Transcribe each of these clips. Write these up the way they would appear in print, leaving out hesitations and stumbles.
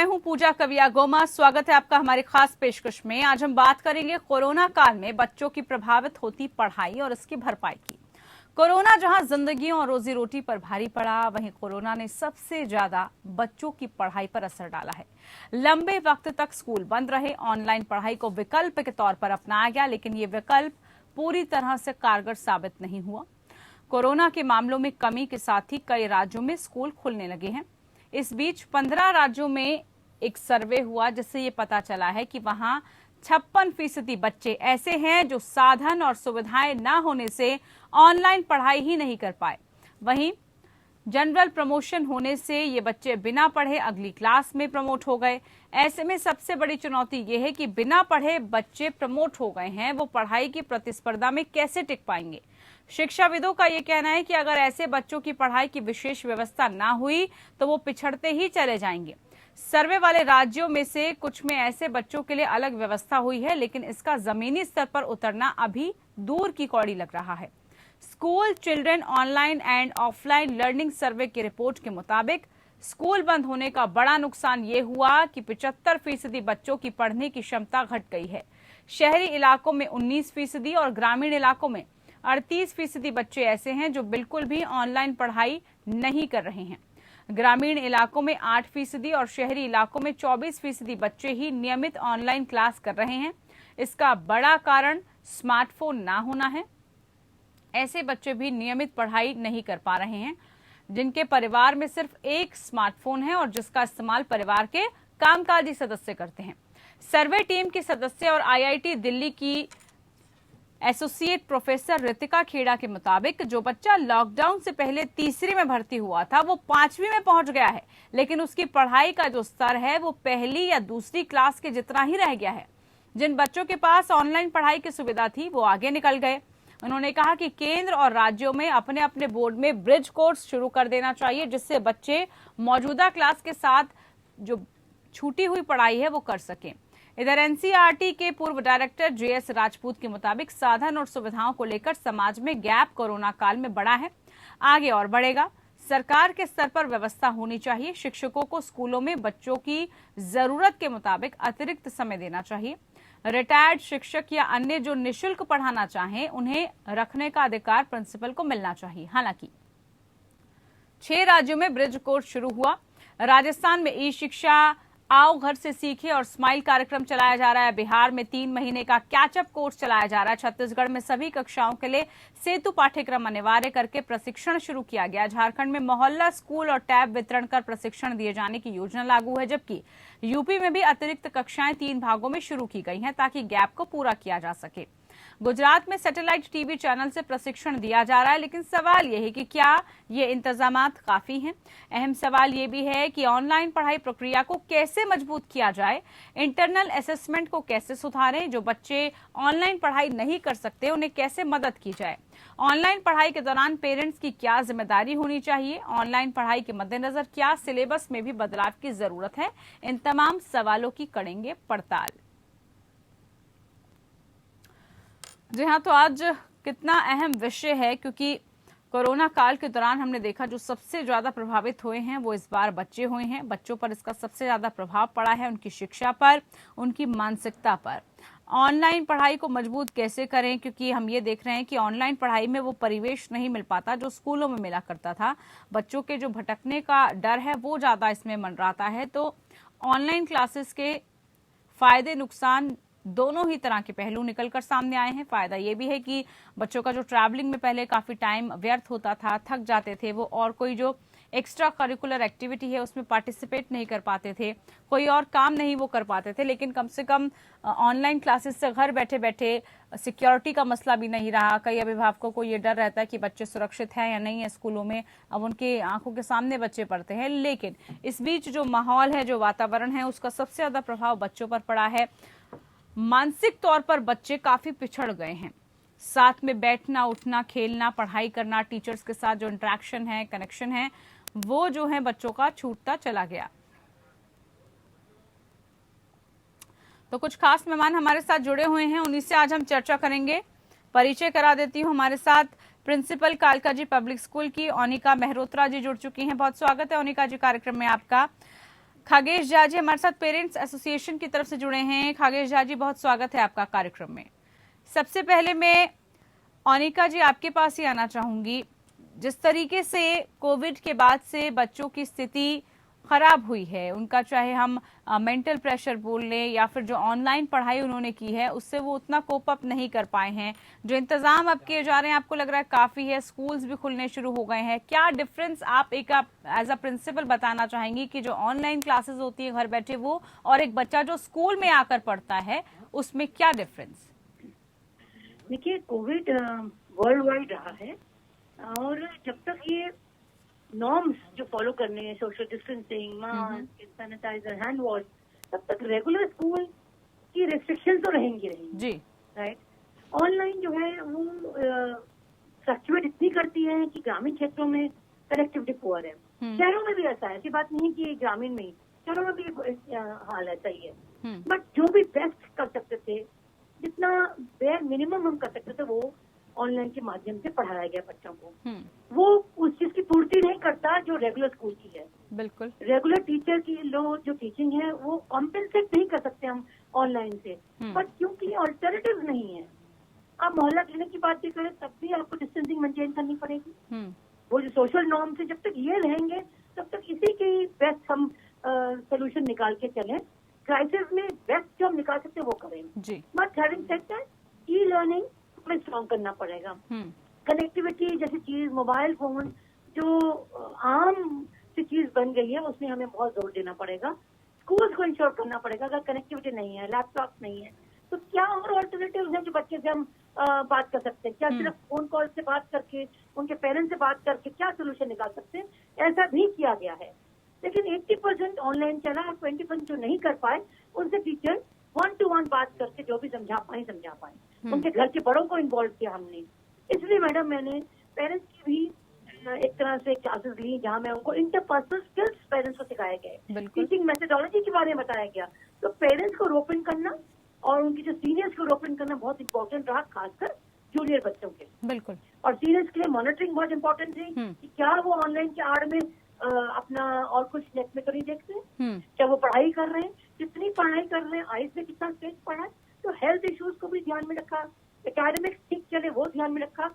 हूं पूजा कविया गोमा। स्वागत है आपका हमारी खास पेशकश में। आज हम बात करेंगे कोरोना काल में बच्चों की प्रभावित होती पढ़ाई और इसकी भरपाई की। कोरोना जहां जिंदगियों और रोजी रोटी पर भारी पड़ा, वहीं कोरोना ने सबसे ज्यादा बच्चों की पढ़ाई पर असर डाला है। लंबे वक्त तक स्कूल बंद रहे, ऑनलाइन पढ़ाई को विकल्प के तौर पर अपनाया गया, लेकिन ये विकल्प पूरी तरह से कारगर साबित नहीं हुआ। कोरोना के मामलों में कमी के साथ ही कई राज्यों में स्कूल खुलने लगे हैं। इस बीच 15 राज्यों में एक सर्वे हुआ, जिससे ये पता चला है कि वहां 56% बच्चे ऐसे हैं जो साधन और सुविधाएं न होने से ऑनलाइन पढ़ाई ही नहीं कर पाए। वहीं जनरल प्रमोशन होने से ये बच्चे बिना पढ़े अगली क्लास में प्रमोट हो गए। ऐसे में सबसे बड़ी चुनौती ये है कि बिना पढ़े बच्चे प्रमोट हो गए हैं, वो पढ़ाई की प्रतिस्पर्धा में कैसे टिक पाएंगे। शिक्षाविदों का ये कहना है कि अगर ऐसे बच्चों की पढ़ाई की विशेष व्यवस्था ना हुई तो वो पिछड़ते ही चले जाएंगे। सर्वे वाले राज्यों में से कुछ में ऐसे बच्चों के लिए अलग व्यवस्था हुई है, लेकिन इसका जमीनी स्तर पर उतरना अभी दूर की कौड़ी लग रहा है। School children online and offline learning survey की रिपोर्ट के मुताबिक स्कूल बंद होने का बड़ा नुकसान ये हुआ कि 75% बच्चों की पढ़ने की क्षमता घट गई है। शहरी इलाकों में 19% और ग्रामीण इलाकों में 38% बच्चे ऐसे हैं जो बिल्कुल भी ऑनलाइन पढ़ाई नहीं कर रहे हैं। ग्रामीण इलाकों में 8% और शहरी इलाकों में 24% बच्चे ही नियमित ऑनलाइन क्लास कर रहे हैं। इसका बड़ा कारण स्मार्टफोन ना होना है। ऐसे बच्चे भी नियमित पढ़ाई नहीं कर पा रहे हैं जिनके परिवार में सिर्फ एक स्मार्टफोन है और जिसका इस्तेमाल परिवार के कामकाजी सदस्य करते हैं। सर्वे टीम के सदस्य और IIT दिल्ली की एसोसिएट प्रोफेसर रितिका खेड़ा के मुताबिक जो बच्चा लॉकडाउन से पहले तीसरी में भर्ती हुआ था वो 5वीं में पहुंच गया है, लेकिन उसकी पढ़ाई का जो स्तर है वो पहली या दूसरी क्लास के जितना ही रह गया है। जिन बच्चों के पास ऑनलाइन पढ़ाई की सुविधा थी वो आगे निकल गए। उन्होंने कहा कि केंद्र और राज्यों में अपने अपने बोर्ड में ब्रिज कोर्स शुरू कर देना चाहिए, जिससे बच्चे मौजूदा क्लास के साथ जो छूटी हुई पढ़ाई है वो कर सकें। इधर NCERT के पूर्व डायरेक्टर JS राजपूत के मुताबिक साधन और सुविधाओं को लेकर समाज में गैप कोरोना काल में बढ़ा है, आगे और बढ़ेगा। सरकार के स्तर पर व्यवस्था होनी चाहिए। शिक्षकों को स्कूलों में बच्चों की जरूरत के मुताबिक अतिरिक्त समय देना चाहिए। रिटायर्ड शिक्षक या अन्य जो निशुल्क पढ़ाना चाहें उन्हें रखने का अधिकार प्रिंसिपल को मिलना चाहिए। हालांकि 6 राज्यों में ब्रिज कोर्स शुरू हुआ। राजस्थान में ई शिक्षा आओ घर से सीखे और स्माइल कार्यक्रम चलाया जा रहा है। बिहार में 3 महीने का कैचअप कोर्स चलाया जा रहा है। छत्तीसगढ़ में सभी कक्षाओं के लिए सेतु पाठ्यक्रम अनिवार्य करके प्रशिक्षण शुरू किया गया। झारखंड में मोहल्ला स्कूल और टैब वितरण कर प्रशिक्षण दिए जाने की योजना लागू है, जबकि यूपी में भी अतिरिक्त कक्षाएं 3 भागों में शुरू की गई हैं ताकि गैप को पूरा किया जा सके। गुजरात में सैटेलाइट टीवी चैनल से प्रशिक्षण दिया जा रहा है, लेकिन सवाल यह है कि क्या ये इंतजामात काफी हैं। अहम सवाल ये भी है कि ऑनलाइन पढ़ाई प्रक्रिया को कैसे मजबूत किया जाए, इंटरनल असेसमेंट को कैसे सुधारें, जो बच्चे ऑनलाइन पढ़ाई नहीं कर सकते उन्हें कैसे मदद की जाए। ऑनलाइन पढ़ाई के दौरान पेरेंट्स की क्या जिम्मेदारी होनी चाहिए, ऑनलाइन पढ़ाई के मद्देनजर क्या सिलेबस में भी बदलाव की जरूरत है। इन तमाम सवालों की करेंगे पड़ताल। जी हाँ, तो आज कितना अहम विषय है, क्योंकि कोरोना काल के दौरान हमने देखा जो सबसे ज्यादा प्रभावित हुए हैं वो इस बार बच्चे हुए हैं। बच्चों पर इसका सबसे ज्यादा प्रभाव पड़ा है, उनकी शिक्षा पर, उनकी मानसिकता पर। ऑनलाइन पढ़ाई को मजबूत कैसे करें, क्योंकि हम ये देख रहे हैं कि ऑनलाइन पढ़ाई में वो परिवेश नहीं मिल पाता जो स्कूलों में मिला करता था। बच्चों के जो भटकने का डर है वो ज्यादा इसमें मंडराता है। तो ऑनलाइन क्लासेस के फायदे नुकसान दोनों ही तरह के पहलू निकलकर सामने आए हैं। फायदा ये भी है कि बच्चों का जो ट्रैवलिंग में पहले काफी टाइम व्यर्थ होता था, थक जाते थे वो, और कोई जो एक्स्ट्रा करिकुलर एक्टिविटी है उसमें पार्टिसिपेट नहीं कर पाते थे, कोई और काम नहीं वो कर पाते थे, लेकिन कम से कम ऑनलाइन क्लासेस से घर बैठे बैठे सिक्योरिटी का मसला भी नहीं रहा। कई अभिभावकों को ये डर रहता है कि बच्चे सुरक्षित हैं या नहीं है स्कूलों में, अब उनके आंखों के सामने बच्चे पढ़ते हैं। लेकिन इस बीच जो माहौल है, जो वातावरण है, उसका सबसे ज्यादा प्रभाव बच्चों पर पड़ा है। मानसिक तौर पर बच्चे काफी पिछड़ गए हैं। साथ में बैठना, उठना, खेलना, पढ़ाई करना, टीचर्स के साथ जो इंटरेक्शन है, कनेक्शन है, वो जो है बच्चों का छूटता चला गया। तो कुछ खास मेहमान हमारे साथ जुड़े हुए हैं, उन्हीं से आज हम चर्चा करेंगे। परिचय करा देती हूँ, हमारे साथ प्रिंसिपल कालका जी पब्लिक स्कूल की ओनिका मेहरोत्रा जी जुड़ चुकी हैं। बहुत स्वागत है ओनिका जी कार्यक्रम में आपका। खागेश झा जी हमारे साथ पेरेंट्स एसोसिएशन की तरफ से जुड़े हैं। खागेश झा जी, बहुत स्वागत है आपका कार्यक्रम में। सबसे पहले मैं ओनिका जी आपके पास ही आना चाहूंगी। जिस तरीके से कोविड के बाद से बच्चों की स्थिति खराब हुई है, उनका चाहे हम मेंटल प्रेशर बोल लें या फिर जो ऑनलाइन पढ़ाई उन्होंने की है उससे वो उतना कोप अप नहीं कर पाए हैं। जो इंतजाम अब किए जा रहे हैं आपको लग रहा है काफी है, स्कूल्स भी खुलने शुरू हो गए हैं। क्या डिफरेंस आप एज अ प्रिंसिपल बताना चाहेंगी कि जो ऑनलाइन क्लासेस होती है घर बैठे वो, और एक बच्चा जो स्कूल में आकर पढ़ता है, उसमें क्या डिफरेंस? देखिए, कोविड वर्ल्ड वाइड रहा है और जब तक ये नॉर्म्स जो फॉलो करने हैं, social distancing, mask, sanitizer, hand wash, तब तक रेगुलर स्कूल की रेस्ट्रिक्शन तो रहेंगी जी। राइट। ऑनलाइन जो है वो फ्लक्चुएट इतनी करती है कि ग्रामीण क्षेत्रों में कनेक्टिविटी पुअर है। शहरों में भी ऐसा है, ऐसी बात नहीं कि ग्रामीण में ही, शहरों में भी हाल ऐसा ही है। बट जो भी बेस्ट कर सकते थे, जितना बेयर मिनिमम हम कर सकते थे, वो ऑनलाइन के माध्यम से पढ़ाया गया बच्चों को। वो उस चीज की पूर्ति नहीं करता जो रेगुलर स्कूल की है। बिल्कुल। रेगुलर टीचर की जो टीचिंग है वो कॉम्पेंसेट नहीं कर सकते हम ऑनलाइन से, बट क्योंकि ऑल्टरनेटिव नहीं है। आप मोहल्ला क्लिनिक की बात भी करें तब भी आपको डिस्टेंसिंग मेंटेन करनी पड़ेगी। वो जो सोशल नॉर्म से जब तक ये रहेंगे तब तक इसी की बेस्ट हम सोल्यूशन निकाल के चलें। क्राइसिस में बेस्ट जो हम निकाल सकते हैं वो करें। But having said that, e learning में स्ट्रॉन्ग करना पड़ेगा। कनेक्टिविटी जैसी चीज, मोबाइल फोन जो आम सी चीज बन गई है, उसमें हमें बहुत जोर देना पड़ेगा। स्कूल्स को इंश्योर करना पड़ेगा। अगर कनेक्टिविटी नहीं है, लैपटॉप नहीं है, तो क्या और ऑल्टरनेटिव हैं जो बच्चे से हम बात कर सकते हैं? क्या सिर्फ फोन कॉल से बात करके, उनके पेरेंट्स से बात करके क्या सोल्यूशन निकाल सकते हैं? ऐसा भी किया गया है, लेकिन 80% ऑनलाइन चला और 20% जो नहीं कर पाए उनसे टीचर 1-to-1 बात करके जो भी समझा पाए। उनके घर के बड़ों को इन्वॉल्व किया हमने। इसलिए मैडम, मैंने पेरेंट्स की भी एक तरह से क्लासेस ली जहाँ मैं उनको इंटरपर्सनल स्किल्स पेरेंट्स को सिखाए गए, टीचिंग मेथोडोलॉजी के बारे में बताया गया। तो पेरेंट्स को रोपन करना और उनकी जो सीनियर्स को रोपन करना बहुत इंपॉर्टेंट रहा, खासकर जूनियर बच्चों के। बिल्कुल। और सीनियर्स के लिए मॉनिटरिंग बहुत इंपॉर्टेंट थी कि क्या वो ऑनलाइन के आड़ में अपना और कुछ नेट में तो नहीं देखते, क्या वो पढ़ाई कर रहे हैं, कितनी पढ़ाई कर रहे हैं, आइज में कितना स्ट्रेस पड़ा है। तो हेल्थ इश्यूज को भी ध्यान में रखा, एकेडमिक्स ठीक चले वो ध्यान में रखा।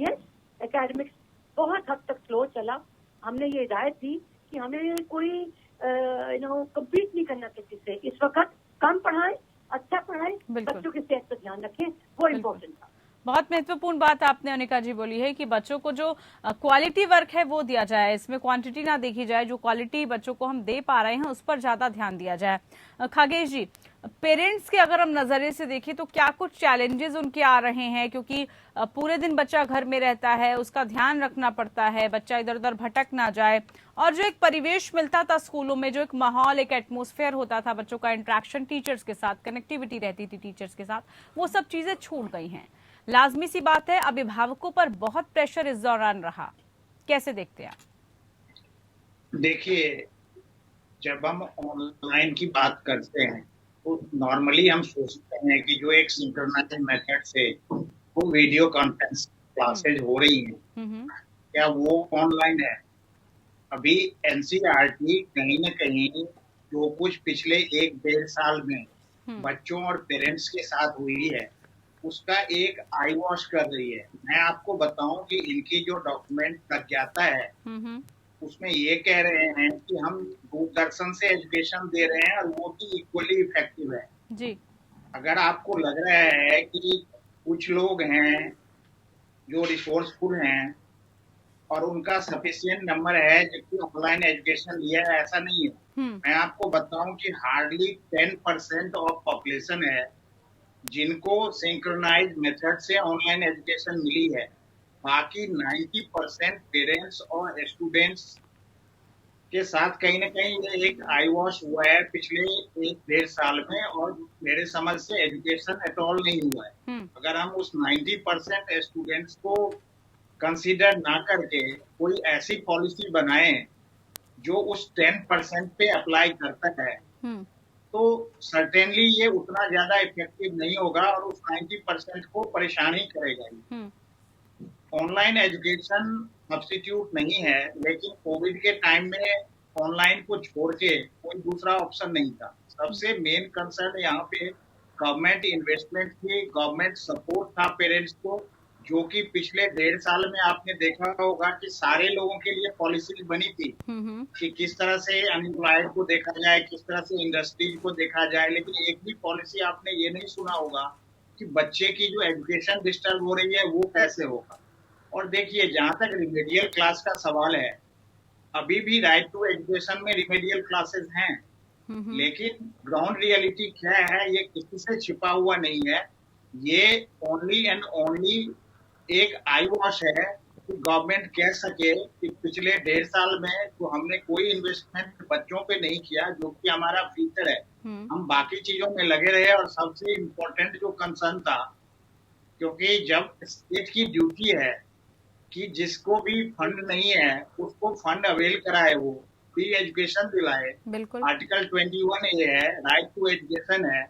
यस, एकेडमिक्स बहुत हद तक स्लो चला। हमने ये हिदायत दी कि हमें कोई कम्पीट नहीं करना किसी से। इस वक्त कम पढ़ाए, अच्छा पढ़ाए, बच्चों की सेहत पर ध्यान रखें, वो इम्पोर्टेंट था। बहुत महत्वपूर्ण बात आपने अनिका जी बोली है कि बच्चों को जो क्वालिटी वर्क है वो दिया जाए, इसमें क्वांटिटी ना देखी जाए। जो क्वालिटी बच्चों को हम दे पा रहे हैं उस पर ज्यादा ध्यान दिया जाए। खागेश जी, पेरेंट्स के अगर हम नजरिए से देखें तो क्या कुछ चैलेंजेस उनके आ रहे हैं? क्योंकि पूरे दिन बच्चा घर में रहता है, उसका ध्यान रखना पड़ता है, बच्चा इधर उधर भटक ना जाए। और जो एक परिवेश मिलता था स्कूलों में, जो एक माहौल, एक एटमोस्फेयर होता था, बच्चों का इंटरेक्शन टीचर्स के साथ, कनेक्टिविटी रहती थी टीचर्स के साथ, वो सब चीजें छूट गई हैं। लाजमी सी बात है अभिभावकों पर बहुत प्रेशर इस दौरान रहा। कैसे देखते हैं आप? देखिए, जब हम ऑनलाइन की बात करते हैं तो नॉर्मली हम सोचते हैं कि जो एक सिंक्रोनाइज्ड मेथड से वो वीडियो कॉन्फ्रेंस क्लासेज हो रही हैं, क्या वो ऑनलाइन है? अभी एनसीईआरटी कहीं न कहीं जो कुछ पिछले 1-1.5 साल में बच्चों और पेरेंट्स के साथ हुई है उसका एक आई वॉश कर रही है। मैं आपको बताऊं कि इनकी जो डॉक्यूमेंट प्रज्ञाता है उसमें ये कह रहे हैं कि हम दूरदर्शन से एजुकेशन दे रहे हैं और वो भी इक्वली इफेक्टिव है जी। अगर आपको लग रहा है कि कुछ लोग हैं जो रिसोर्सफुल हैं और उनका सफिशिएंट नंबर है जबकि ऑनलाइन एजुकेशन लिया है, ऐसा नहीं है। मैं आपको बताऊं कि हार्डली 10% ऑफ पॉपुलेशन है जिनको सिंक्रोनाइज मेथड से ऑनलाइन एजुकेशन मिली है। बाकी 90% पेरेंट्स और स्टूडेंट्स के साथ कहीं ना कहीं ये एक आई वॉश हुआ है पिछले 1-1.5 साल में, और मेरे समझ से एजुकेशन एट ऑल नहीं हुआ है। अगर हम उस 90% स्टूडेंट्स को कंसीडर ना करके कोई ऐसी पॉलिसी बनाए जो उस 10% पे अप्लाई करता है तो सर्टेनली ये उतना ज्यादा इफेक्टिव नहीं होगा और उस 90% को परेशानी करेगा। ऑनलाइन एजुकेशन सब्स्टिट्यूट नहीं है, लेकिन कोविड के टाइम में ऑनलाइन को छोड़ के कोई दूसरा ऑप्शन नहीं था। सबसे मेन कंसर्न यहाँ पे गवर्नमेंट इन्वेस्टमेंट थी, गवर्नमेंट सपोर्ट था पेरेंट्स को, जो कि पिछले 1.5 साल में आपने देखा होगा कि सारे लोगों के लिए पॉलिसीज बनी थी कि किस तरह से अनएम्प्लॉयड को देखा जाए, किस तरह से इंडस्ट्रीज को देखा जाए, लेकिन एक भी पॉलिसी आपने ये नहीं सुना होगा कि बच्चे की जो एजुकेशन डिस्टर्ब हो रही है वो कैसे होगा। और देखिए, जहां तक रिमेडियल क्लास का सवाल है, अभी भी राइट टू एजुकेशन में रिमेडियल क्लासेस हैं, लेकिन ग्राउंड रियलिटी क्या है ये किसी से छिपा हुआ नहीं है। ये ओनली एंड ओनली एक आई वॉश है कि गवर्नमेंट कह सके कि पिछले 1.5 साल में तो हमने कोई इन्वेस्टमेंट बच्चों पे नहीं किया, जो कि हमारा फ्यूचर है। हम बाकी चीजों में लगे रहे, और सबसे इम्पोर्टेंट जो कंसर्न था, क्योंकि जब स्टेट की ड्यूटी है कि जिसको भी फंड नहीं है उसको फंड अवेल कराए, वो फ्री एजुकेशन दिलाए। आर्टिकल 21 ये है, राइट टू एजुकेशन है।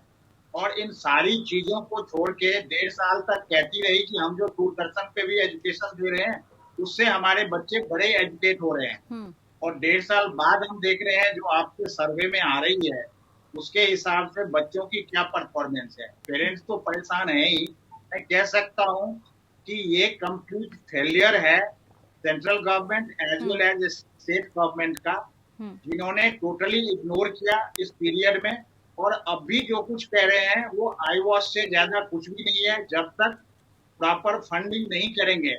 और इन सारी चीजों को छोड़ के 1.5 साल तक कहती रही कि हम जो दूरदर्शन पे भी एजुकेशन दे रहे हैं उससे हमारे बच्चे बड़े एजुकेट हो रहे हैं। और 1.5 साल बाद हम देख रहे हैं जो आपके सर्वे में आ रही है, उसके हिसाब से बच्चों की क्या परफॉर्मेंस है। पेरेंट्स तो परेशान है ही। मैं कह सकता हूँ कि ये कंप्लीट फेलियर है central government as well as state government का, जिन्होंने टोटली इग्नोर किया इस पीरियड में। और अब भी जो कुछ कह रहे हैं वो आई वॉश से ज्यादा कुछ भी नहीं है, जब तक प्रॉपर फंडिंग नहीं करेंगे।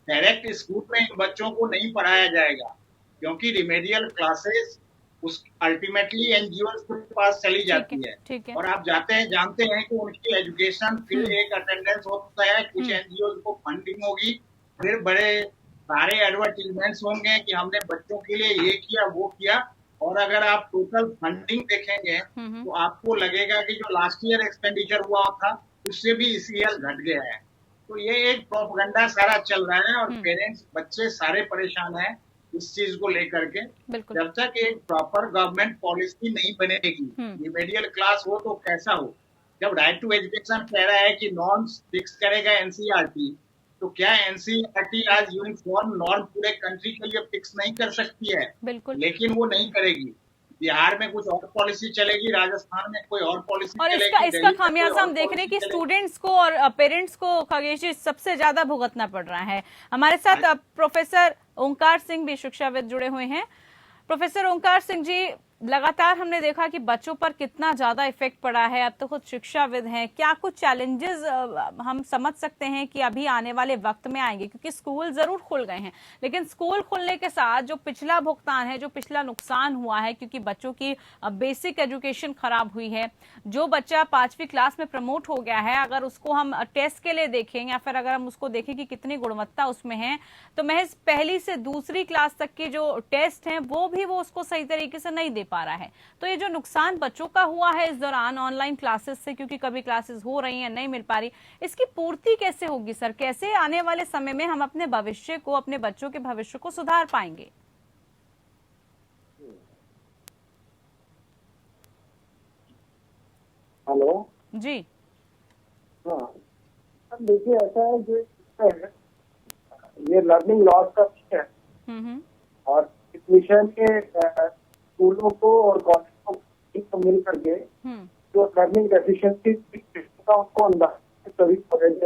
डायरेक्ट स्कूल में इन बच्चों को नहीं पढ़ाया जाएगा, क्योंकि रिमेडियल क्लासेस उस अल्टीमेटली एनजीओ के पास चली जाती है। और आप जानते हैं कि उनकी एजुकेशन फिर एक अटेंडेंस होता है, कुछ एनजीओ को फंडिंग होगी, फिर बड़े सारे एडवर्टीजमेंट्स होंगे कि हमने बच्चों के लिए ये किया वो किया। और अगर आप टोटल फंडिंग देखेंगे तो आपको लगेगा कि जो लास्ट ईयर एक्सपेंडिचर हुआ था उससे भी इस ईयर घट गया है। तो ये एक प्रोपेगेंडा सारा चल रहा है, और पेरेंट्स बच्चे सारे परेशान हैं इस चीज को लेकर के। जब तक एक प्रॉपर गवर्नमेंट पॉलिसी नहीं बनेगी, रिमेडियल क्लास हो तो कैसा हो। जब राइट टू एजुकेशन कह रहा है कि नॉर्म्स फिक्स करेगा एनसीईआरटी, तो क्या एनसीईआरटी आज यूनिफॉर्म नॉर्म पूरे कंट्री के लिए फिक्स नहीं कर सकती है? लेकिन वो नहीं करेगी। बिहार में कुछ और पॉलिसी चलेगी, राजस्थान में कोई और पॉलिसी और चलेगी। इसका खामियाजा हम देख रहे हैं कि स्टूडेंट्स को और पेरेंट्स को खगेश जी सबसे ज्यादा भुगतना पड़ रहा है। हमारे साथ प्रोफेसर ओंकार सिंह भी शिक्षाविद जुड़े हुए हैं। प्रोफेसर ओंकार सिंह जी, लगातार हमने देखा कि बच्चों पर कितना ज्यादा इफेक्ट पड़ा है। अब तो खुद शिक्षाविद हैं, क्या कुछ चैलेंजेस हम समझ सकते हैं कि अभी आने वाले वक्त में आएंगे? क्योंकि स्कूल जरूर खुल गए हैं, लेकिन स्कूल खुलने के साथ जो पिछला भुगतान है, जो पिछला नुकसान हुआ है, क्योंकि बच्चों की बेसिक एजुकेशन खराब हुई है। जो बच्चा 5वीं क्लास में प्रमोट हो गया है, अगर उसको हम टेस्ट के लिए देखें या फिर अगर हम उसको देखें कि कितनी गुणवत्ता उसमें है, तो महज पहली से दूसरी क्लास तक के जो टेस्ट हैं वो उसको सही तरीके से नहीं दे पा रहा है। तो ये जो नुकसान बच्चों का हुआ है इस दौरान ऑनलाइन क्लासेस से, क्योंकि कभी क्लासेस हो रही हैं नहीं मिल पा रही, इसकी पूर्ति कैसे होगी सर? कैसे आने वाले समय में हम अपने भविष्य को, अपने बच्चों के भविष्य को सुधार पाएंगे? हेलो जी। हाँ, देखिए ऐसा है जो ये लर्निंग लॉस का विषय है, और इस विषय में स्कूलों को और कॉलेज को मिल करके जो लर्निंग डेफिशिएंसी का उनको अंदाजा सभी कॉलेज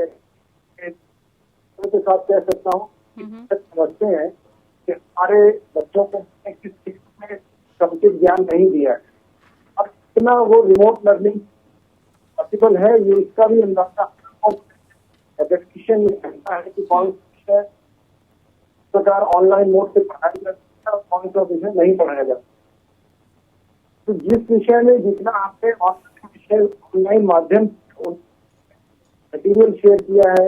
के साथ कह सकता हूँ समझते हैं कि हमारे बच्चों को किस चीज में समुचित ज्ञान नहीं दिया है, और कितना वो रिमोट लर्निंग पॉसिबल है, ये इसका भी अंदाजा डेफिनेशन ये कहता है कि कौन सा प्रकार ऑनलाइन मोड से पढ़ाई जाती है और कौन सा विषय नहीं पढ़ाया जाता। तो जिस विषय में जितना आपने विषय ऑनलाइन माध्यम से मटीरियल शेयर किया है,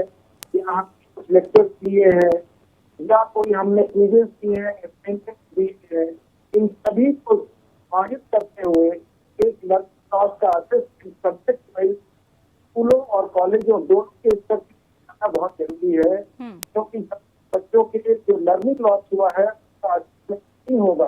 या आपने कुछ लेक्चर्स किए हैं, या कोई हमने क्विज़ेस किए हैं, असाइनमेंट दिए हैं, इन सभी को विभाजित करते हुए एक लर्निंग लॉस का असेसमेंट सब्जेक्ट वाइज स्कूलों और कॉलेजों दोनों के स्तर पर करना बहुत जरूरी है, क्योंकि बच्चों के लिए जो लर्निंग लॉस हुआ है उसका असेसमेंट नहीं होगा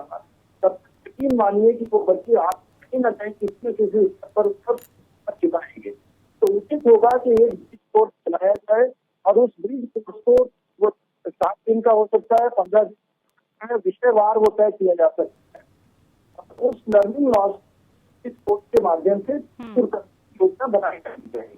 तब यकीन मानिए कि वो बच्चे आप कहीं ना कहीं किसी न किसी स्तर पर चुकाएंगे। तो उचित होगा कि एक ब्रिज कोर्स चलाया जाए, और उस ब्रिज कोर्स को वो 7 दिन का हो सकता है, 15 दिन विषयवार वो तय किया जा सकता है। उस लर्निंग लॉस इस कोर्स के माध्यम से योजना बनाई जानी चाहिए।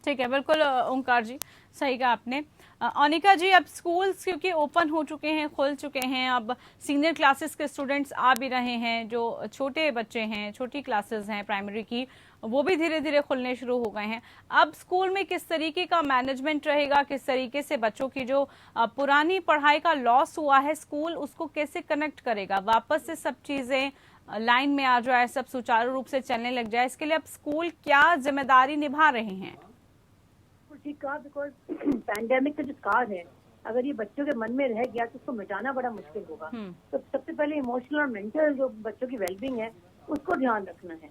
ठीक है, बिल्कुल ओंकार जी, सही कहा आपने। अनिका जी, अब स्कूल्स क्योंकि ओपन हो चुके हैं, खुल चुके हैं, अब सीनियर क्लासेस के स्टूडेंट्स आ भी रहे हैं, जो छोटे बच्चे हैं, छोटी क्लासेस हैं प्राइमरी की, वो भी धीरे धीरे खुलने शुरू हो गए हैं। अब स्कूल में किस तरीके का मैनेजमेंट रहेगा, किस तरीके से बच्चों की जो पुरानी पढ़ाई का लॉस हुआ है, स्कूल उसको कैसे कनेक्ट करेगा, वापस से सब चीजें लाइन में आ जाए, सब सुचारू रूप से चलने लग जाए, इसके लिए अब स्कूल क्या जिम्मेदारी निभा रहे हैं? ठीक कहा, बिकॉज पैंडेमिक का जो स्कार है, अगर ये बच्चों के मन में रह गया तो उसको मिटाना बड़ा मुश्किल होगा। तो सबसे पहले इमोशनल और मेंटल जो बच्चों की वेलबींग है उसको ध्यान रखना है।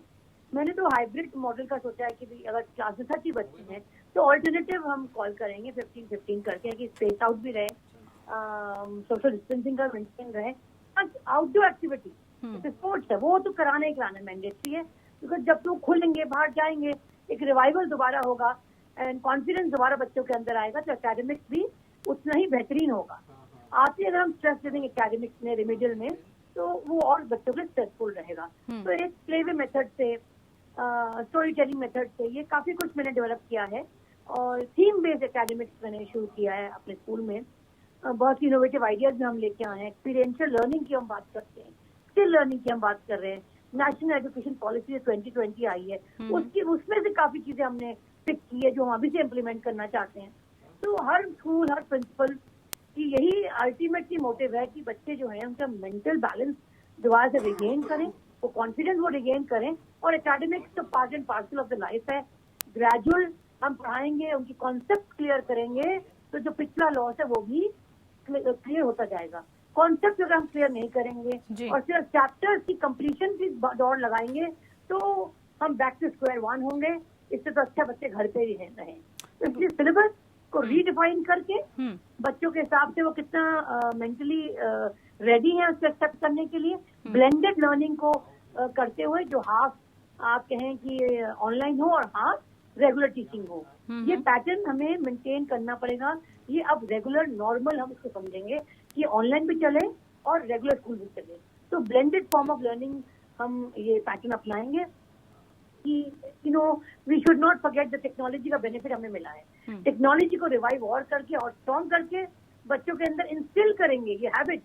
मैंने तो हाइब्रिड मॉडल का सोचा है कि भाई अगर क्लासेस 30 बच्चे हैं तो ऑल्टरनेटिव हम कॉल करेंगे 15-15 करके, कि स्पेस आउट भी रहे, सोशल डिस्टेंसिंग का मेंटेन रहे। आउटडोर एक्टिविटी स्पोर्ट्स है वो तो कराना ही कराना मैंडेटरी है, बिकॉज जब लोग खुलेंगे, बाहर जाएंगे, एक रिवाइवल दोबारा होगा एंड कॉन्फिडेंस दोबारा बच्चों के अंदर आएगा, तो एकेडमिक्स भी उतना ही बेहतरीन होगा। आते अगर हम स्ट्रेस दे देंगे एकेडमिक्स में, रिमेडियल में, तो वो और बच्चों के स्ट्रेसफुल रहेगा। तो एक प्लेवे मेथड से, स्टोरी टेलिंग मेथड से, ये काफी कुछ मैंने डेवलप किया है और थीम बेस्ड एकेडमिक्स मैंने शुरू किया है अपने स्कूल में। बहुत इनोवेटिव आइडियाज भी हम लेके आए हैं। एक्सपीरियंशियल लर्निंग की हम बात करते हैं, स्किल लर्निंग की हम बात कर रहे हैं। नेशनल एजुकेशन पॉलिसी 2020 आई है, उसमें से काफी चीजें हमने पिक की है जो हम अभी से इम्प्लीमेंट करना चाहते हैं। तो हर स्कूल, हर प्रिंसिपल की यही अल्टीमेटली मोटिव है कि बच्चे जो है उनका मेंटल बैलेंस दोबारा से रिगेन करें, वो कॉन्फिडेंस वो रिगेन करें, और एकेडमिक्स तो part and parcel of the life है। ग्रेजुअल हम पढ़ाएंगे, उनकी कॉन्सेप्ट क्लियर करेंगे, तो जो पिछला लॉस है वो भी क्लियर होता जाएगा। कॉन्सेप्ट अगर हम क्लियर नहीं करेंगे और सिर्फ चैप्टर्स की कंप्लीशन की दौड़ लगाएंगे तो हम बैक टू स्क्वायर वन होंगे। इससे तो अच्छा बच्चे घर पे ही रहे। तो इसलिए सिलेबस को रीडिफाइन करके बच्चों के हिसाब से वो कितना मेंटली रेडी है उसको एक्सेप्ट करने के लिए, ब्लेंडेड लर्निंग को करते हुए, जो हाफ आप कहें कि ऑनलाइन हो और हाफ रेगुलर टीचिंग हो, ये पैटर्न हमें मेंटेन करना पड़ेगा। ये अब रेगुलर नॉर्मल हम इसको समझेंगे कि ऑनलाइन भी चले और रेगुलर स्कूल भी चले। तो ब्लेंडेड फॉर्म ऑफ लर्निंग हम ये पैटर्न अपनाएंगे कि we should not forget the technology का बेनिफिट हमें मिला है। टेक्नोलॉजी को रिवाइव और करके और स्ट्रॉन्ग करके बच्चों के अंदर इंस्टिल करेंगे ये हैबिट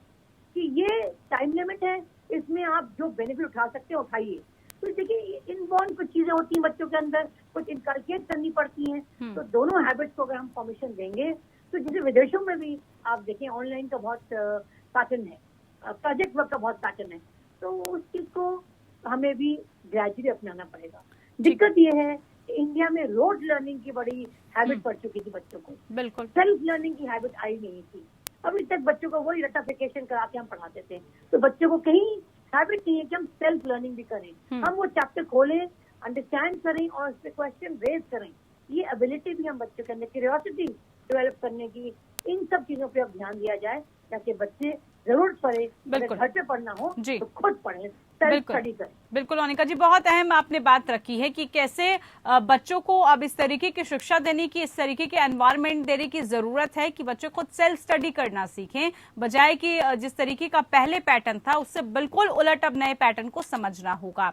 कि ये टाइम लिमिट है, इसमें आप जो बेनिफिट उठा सकते हैं उठाइए। तो देखिए इनबॉर्न कुछ चीजें होती हैं बच्चों के अंदर, कुछ इनकलकेट करनी पड़ती हैं। तो दोनों हैबिट्स को अगर हम परमिशन देंगे, तो जैसे विदेशों में भी आप देखें ऑनलाइन का बहुत पैटर्न है, प्रोजेक्ट वर्क का बहुत पैटर्न है, तो उस चीज को हमें भी ग्रेजुअली अपनाना पड़ेगा। दिक्कत ये है कि इंडिया में रोड लर्निंग की बड़ी हैबिट पड़ चुकी थी बच्चों को, बिल्कुल सेल्फ लर्निंग की हैबिट आई नहीं थी। अभी तक बच्चों को वही रटाफिकेशन करा के हम पढ़ाते थे, तो बच्चों को कहीं हैबिट नहीं है कि हम सेल्फ लर्निंग भी करें, हम वो चैप्टर खोलें, अंडरस्टैंड करें और उस पर क्वेश्चन रेज करें। ये एबिलिटी भी हम बच्चों के अंदर, क्यूरियोसिटी डेवलप करने की, इन सब चीजों पे अब ध्यान दिया जाए ताकि बच्चे जरूरत पड़े, अगर घर पे पढ़ना हो तो खुद पढ़े, सेल्फ स्टडी करें। बिल्कुल अनिका जी, बहुत अहम आपने बात रखी है कि कैसे बच्चों को अब इस तरीके की शिक्षा देने की, इस तरीके के एनवायरनमेंट देने की जरूरत है कि बच्चे खुद सेल्फ स्टडी करना सीखें, बजाय कि जिस तरीके का पहले पैटर्न था उससे बिल्कुल उलट अब नए पैटर्न को समझना होगा।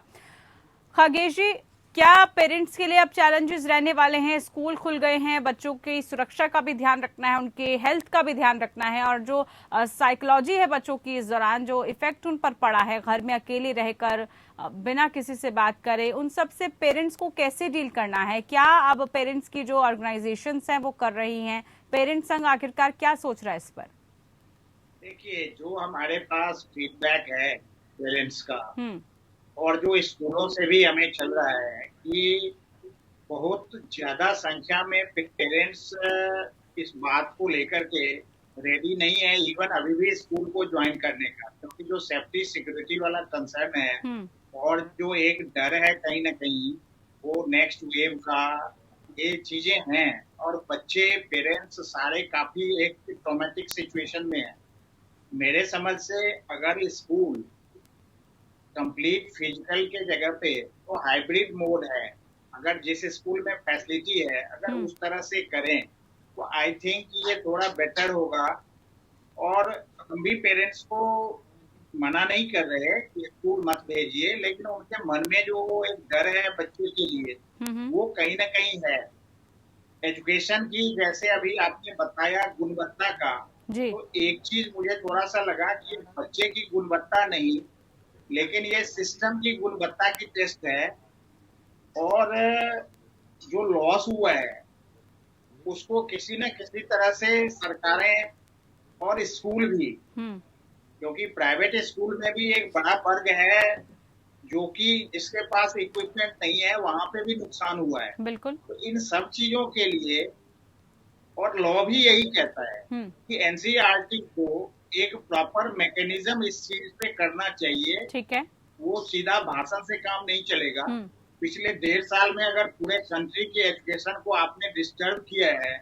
खगेश जी, क्या पेरेंट्स के लिए अब चैलेंजेस रहने वाले हैं? स्कूल खुल गए हैं, बच्चों की सुरक्षा का भी ध्यान रखना है, उनके हेल्थ का भी ध्यान रखना है, और जो साइकोलॉजी है बच्चों की इस दौरान जो इफेक्ट उन पर पड़ा है, घर में अकेले रहकर बिना किसी से बात करे, उन सब से पेरेंट्स को कैसे डील करना है? क्या अब पेरेंट्स की जो ऑर्गेनाइजेशंस हैं वो कर रही हैं? पेरेंट्स संघ आखिरकार क्या सोच रहा है इस पर? देखिए, जो हमारे पास फीडबैक है पेरेंट्स का और जो स्कूलों से भी हमें चल रहा है कि बहुत ज्यादा संख्या में पेरेंट्स इस बात को लेकर के रेडी नहीं है इवन अभी भी स्कूल को ज्वाइन करने का, क्योंकि जो सेफ्टी सिक्योरिटी वाला कंसर्न है और जो एक डर है कहीं ना कहीं वो नेक्स्ट वेव का, ये चीजें हैं और बच्चे पेरेंट्स सारे काफी एक ट्रॉमेटिक सिचुएशन में है। मेरे समझ से अगर स्कूल कंप्लीट फिजिकल के जगह पे तो हाइब्रिड मोड है, अगर जिस स्कूल में फैसिलिटी है अगर उस तरह से करें तो आई थिंक ये थोड़ा बेटर होगा। और हम भी पेरेंट्स को मना नहीं कर रहे कि स्कूल मत भेजिए, लेकिन उनके मन में जो वो एक डर है बच्चे के लिए, वो कहीं ना कहीं है। एजुकेशन की, जैसे अभी आपने बताया गुणवत्ता का, जी। तो एक चीज मुझे थोड़ा सा लगा कि ये बच्चे की गुणवत्ता नहीं, लेकिन ये सिस्टम की गुणवत्ता की टेस्ट है। और जो लॉस हुआ है उसको किसी न किसी तरह से सरकारें और स्कूल भी, क्योंकि प्राइवेट स्कूल में भी एक बड़ा वर्ग है जो कि जिसके पास इक्विपमेंट नहीं है, वहां पे भी नुकसान हुआ है। बिल्कुल। तो इन सब चीजों के लिए, और लॉ भी यही कहता है कि एनसीईआरटी को एक प्रॉपर मैकेनिज्म इस चीज पे करना चाहिए। ठीक है। वो सीधा भाषण से काम नहीं चलेगा। पिछले 1.5 साल में अगर पूरे कंट्री के एजुकेशन को आपने डिस्टर्ब किया है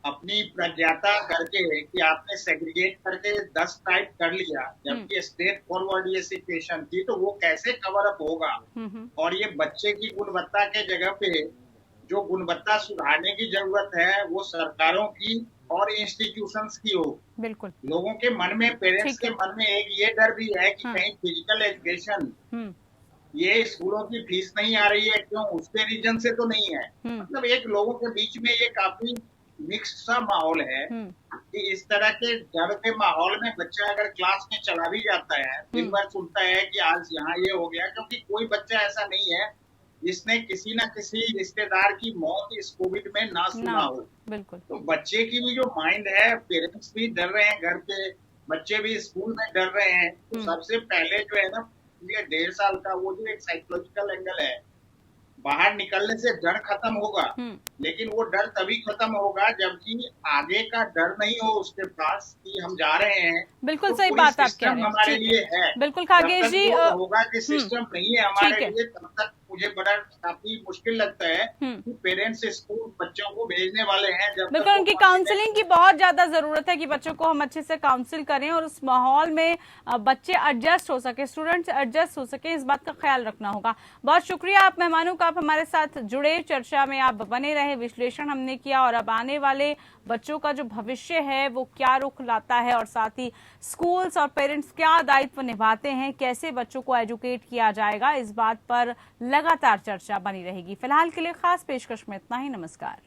अपनी प्रज्ञाता करके, कि आपने सेग्रीगेट करके 10 टाइप कर लिया, जबकि स्टेट फॉरवर्ड ये सिचुएशन थी, तो वो कैसे कवर अप होगा। और ये बच्चे की गुणवत्ता के जगह पे जो गुणवत्ता सुधारने की जरूरत है वो सरकारों की और इंस्टीट्यूशंस की हो। बिल्कुल। लोगों के मन में, पेरेंट्स के मन में एक ये डर भी है कि कहीं फिजिकल एजुकेशन, ये स्कूलों की फीस नहीं आ रही है, क्यों, उसके रीजन से तो नहीं है। मतलब एक लोगों के बीच में ये काफी मिक्स्ड सा माहौल है कि इस तरह के डर के माहौल में बच्चा अगर क्लास में चला भी जाता है, दिन भर सुनता है कि आज यहाँ ये हो गया, क्योंकि कोई बच्चा ऐसा नहीं है जिसने किसी न किसी रिश्तेदार की मौत इस कोविड में ना सुना हो। बिल्कुल। तो बच्चे की भी जो माइंड है, पेरेंट्स भी डर रहे हैं, घर पे बच्चे भी स्कूल में डर रहे हैं। तो सबसे पहले जो है ना, ये 1.5 साल का वो जो एक साइकोलॉजिकल एंगल है, बाहर निकलने से डर खत्म होगा, लेकिन वो डर तभी खत्म होगा जबकि आगे का डर नहीं हो उसके पास कि हम जा रहे हैं। बिल्कुल तो सही बात आप कह रहे हैं। हमारे लिए है। बिल्कुल खागेश जी, होगा कि सिस्टम नहीं है हमारे लिए, तब तक मुझे बड़ा काफी मुश्किल लगता है कि पेरेंट्स स्कूल बच्चों को भेजने वाले हैं। जब बिल्कुल उनकी काउंसलिंग की बहुत ज्यादा जरूरत है कि बच्चों को हम अच्छे से काउंसिल करें और उस माहौल में बच्चे एडजस्ट हो सके, स्टूडेंट्स एडजस्ट हो सके, इस बात का ख्याल रखना होगा। बहुत शुक्रिया आप मेहमानों का, आप हमारे साथ जुड़े, चर्चा में आप बने रहे, विश्लेषण हमने किया और अब आने वाले बच्चों का जो भविष्य है वो क्या रुख लाता है और साथ ही स्कूल्स और पेरेंट्स क्या दायित्व निभाते हैं, कैसे बच्चों को एजुकेट किया जाएगा, इस बात पर लगातार चर्चा बनी रहेगी। फिलहाल के लिए खास पेशकश में इतना ही। नमस्कार।